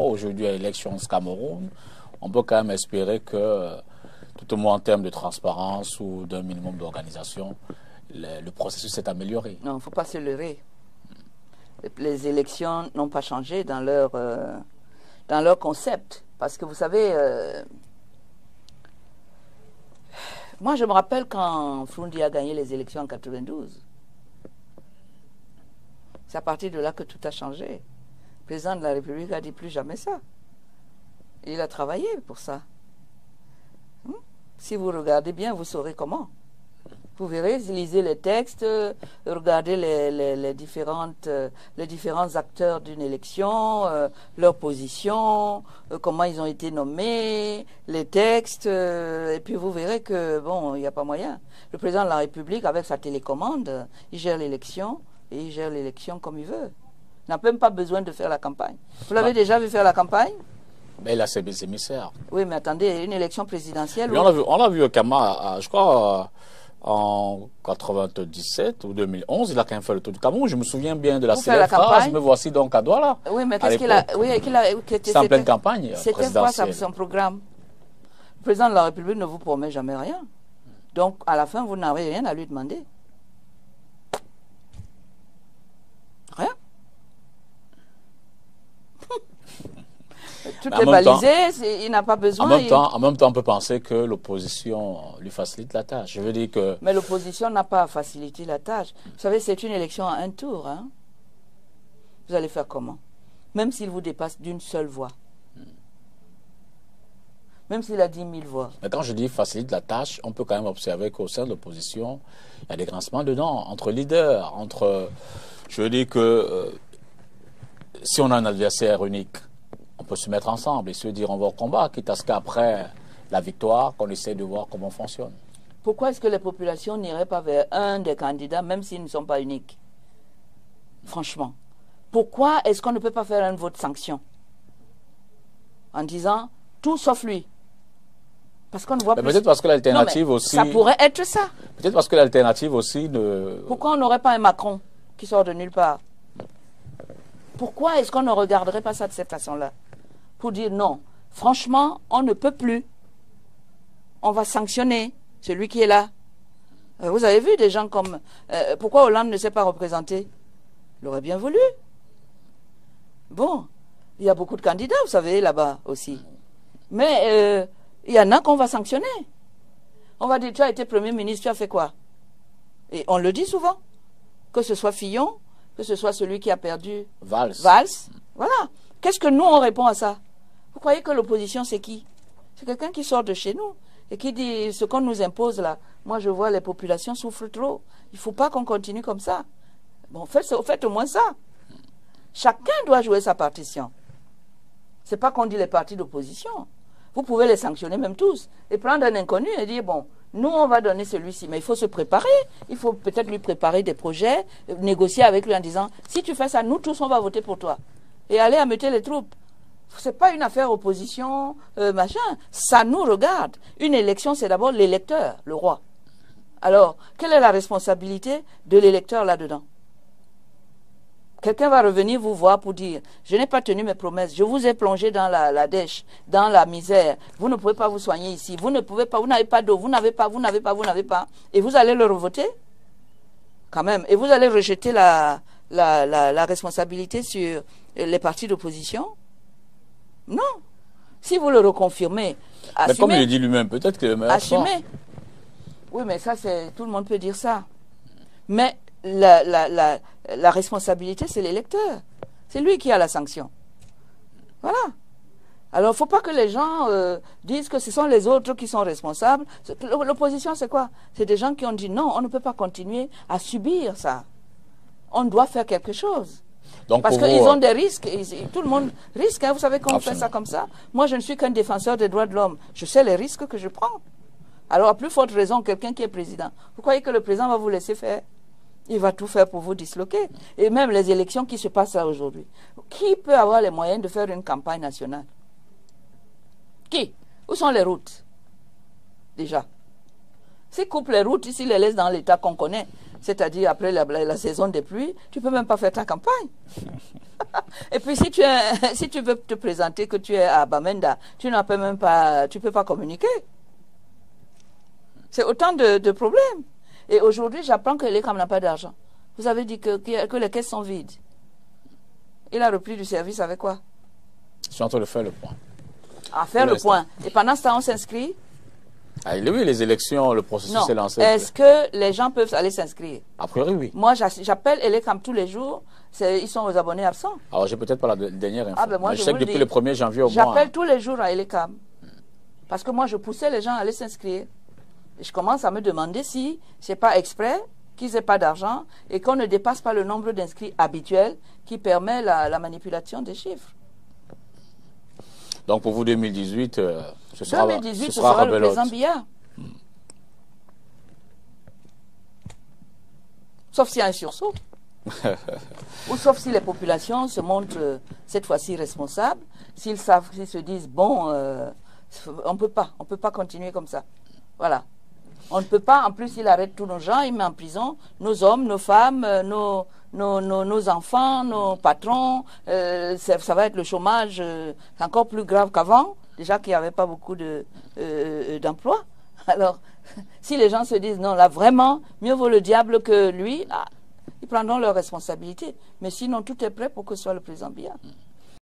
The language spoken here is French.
Aujourd'hui, à l'élection au Cameroun, on peut quand même espérer que, tout au moins en termes de transparence ou d'un minimum d'organisation, le processus s'est amélioré. Non, il ne faut pas se leurrer. Les élections n'ont pas changé dans leur concept. Parce que vous savez, moi je me rappelle quand Froundi a gagné les élections en 92. C'est à partir de là que tout a changé. Le président de la République a dit plus jamais ça. Il a travaillé pour ça. Si vous regardez bien, vous saurez comment. Vous verrez, lisez les textes, regardez les différents acteurs d'une élection, leur position, comment ils ont été nommés, les textes, et puis vous verrez que, bon, il n'y a pas moyen. Le président de la République, avec sa télécommande, il gère l'élection, et il gère l'élection comme il veut. Il n'a même pas besoin de faire la campagne. Vous l'avez déjà vu faire la campagne? Mais il a ses émissaires. Oui, mais attendez, une élection présidentielle... Oui, on l'a vu au Kama, je crois... en 97 ou 2011, il a quand même fait le tour du Cameroun. Je me souviens bien de la célèbre phrase, me voici donc à Douala. Oui, mais qu'est-ce qu'il a... Oui, c'est en pleine campagne C'était quoi son programme? Le président de la République ne vous promet jamais rien. Donc, à la fin, vous n'avez rien à lui demander. Rien. Tout est balisé, il n'a pas besoin. En même temps, on peut penser que l'opposition lui facilite la tâche. Je veux dire que... Mais l'opposition n'a pas à faciliter la tâche. Vous savez, c'est une élection à un tour. Hein? Vous allez faire comment? Même s'il vous dépasse d'une seule voix. Même s'il a 10 000 voix. Mais quand je dis facilite la tâche, on peut quand même observer qu'au sein de l'opposition, il y a des grincements dedans, entre leaders, entre... Je veux dire que si on a un adversaire unique, on peut se mettre ensemble et se dire on va au combat, quitte à ce qu'après la victoire, qu'on essaie de voir comment on fonctionne. Pourquoi est-ce que les populations n'iraient pas vers un des candidats, même s'ils ne sont pas uniques? Franchement. Pourquoi est-ce qu'on ne peut pas faire un vote sanction? En disant tout sauf lui. Parce qu'on ne voit plus... Peut-être parce que l'alternative aussi... Ça pourrait être ça. Peut-être parce que l'alternative aussi ne... Pourquoi on n'aurait pas un Macron qui sort de nulle part? Pourquoi est-ce qu'on ne regarderait pas ça de cette façon-là? Pour dire non, franchement, on ne peut plus. On va sanctionner celui qui est là. Vous avez vu des gens comme... pourquoi Hollande ne s'est pas représenté? Il aurait bien voulu. Bon, il y a beaucoup de candidats, vous savez, là-bas aussi. Mais il y en a qu'on va sanctionner. On va dire, tu as été Premier ministre, tu as fait quoi? Et on le dit souvent. Que ce soit Fillon, que ce soit celui qui a perdu Valls. Voilà. Qu'est-ce que nous, on répond à ça? Vous croyez que l'opposition, c'est qui? C'est quelqu'un qui sort de chez nous et qui dit ce qu'on nous impose là. Moi, je vois les populations souffrent trop. Il ne faut pas qu'on continue comme ça. Bon, faites au moins ça. Chacun doit jouer sa partition. Ce n'est pas qu'on dit les partis d'opposition. Vous pouvez les sanctionner même tous et prendre un inconnu et dire, bon, nous, on va donner celui-ci. Mais il faut se préparer. Il faut peut-être lui préparer des projets, négocier avec lui en disant, si tu fais ça, nous tous, on va voter pour toi. Et aller ameuter les troupes. Ce n'est pas une affaire opposition, machin. Ça nous regarde. Une élection, c'est d'abord l'électeur, le roi. Alors, quelle est la responsabilité de l'électeur là-dedans? Quelqu'un va revenir vous voir pour dire, je n'ai pas tenu mes promesses, je vous ai plongé dans la dèche, dans la misère, vous ne pouvez pas vous soigner ici, vous ne pouvez pas, vous n'avez pas d'eau, vous n'avez pas, et vous allez le revoter? Quand même. Et vous allez rejeter la responsabilité sur les partis d'opposition? Non. Si vous le reconfirmez, assumez. Mais comme il le dit lui-même, peut-être que le meilleur assumez. Oui, mais ça, tout le monde peut dire ça. Mais la responsabilité, c'est l'électeur. C'est lui qui a la sanction. Voilà. Alors, il ne faut pas que les gens disent que ce sont les autres qui sont responsables. L'opposition, c'est quoi? C'est des gens qui ont dit non, on ne peut pas continuer à subir ça. On doit faire quelque chose. Donc parce qu'ils ont des risques. Tout le monde risque. Hein, vous savez qu'on fait ça comme ça. Moi, je ne suis qu'un défenseur des droits de l'homme. Je sais les risques que je prends. Alors, à plus forte raison, quelqu'un qui est président. Vous croyez que le président va vous laisser faire? Il va tout faire pour vous disloquer. Et même les élections qui se passent là aujourd'hui. Qui peut avoir les moyens de faire une campagne nationale? Qui? Où sont les routes? Déjà. S'ils coupent les routes, s'ils les laissent dans l'état qu'on connaît, c'est-à-dire après la saison des pluies, tu ne peux même pas faire ta campagne. Et puis si tu veux te présenter que tu es à Bamenda, tu ne peux pas communiquer. C'est autant de problèmes. Et aujourd'hui, j'apprends que l'ECAM n'a pas d'argent. Vous avez dit que les caisses sont vides. Il a repris du service avec quoi? Je suis en train de faire le point. À faire le point. Et pendant ce temps, on s'inscrit? Ah, oui, les élections, le processus est lancé. Est-ce que les gens peuvent aller s'inscrire? A priori, oui. Moi, j'appelle Elecam tous les jours. Ils sont aux abonnés absents. Alors, j'ai peut-être pas la dernière info. Ah, ben moi, mais je sais que depuis le 1er janvier au moins... J'appelle tous les jours à Elecam. Parce que moi, je poussais les gens à aller s'inscrire. Et je commence à me demander si ce n'est pas exprès, qu'ils n'aient pas d'argent et qu'on ne dépasse pas le nombre d'inscrits habituel qui permet la manipulation des chiffres. Donc pour vous, 2018, ce sera le président Biya. Sauf s'il y a un sursaut. Ou sauf si les populations se montrent cette fois-ci responsables, s'ils se disent, bon, on ne peut pas continuer comme ça. Voilà. On ne peut pas, en plus, il arrête tous nos gens, il met en prison nos hommes, nos femmes, nos enfants, nos patrons. Ça va être le chômage encore plus grave qu'avant, déjà qu'il n'y avait pas beaucoup d'emplois. Alors, si les gens se disent, non, là, vraiment, mieux vaut le diable que lui, là, ils prendront leurs responsabilités. Mais sinon, tout est prêt pour que ce soit le président Biya.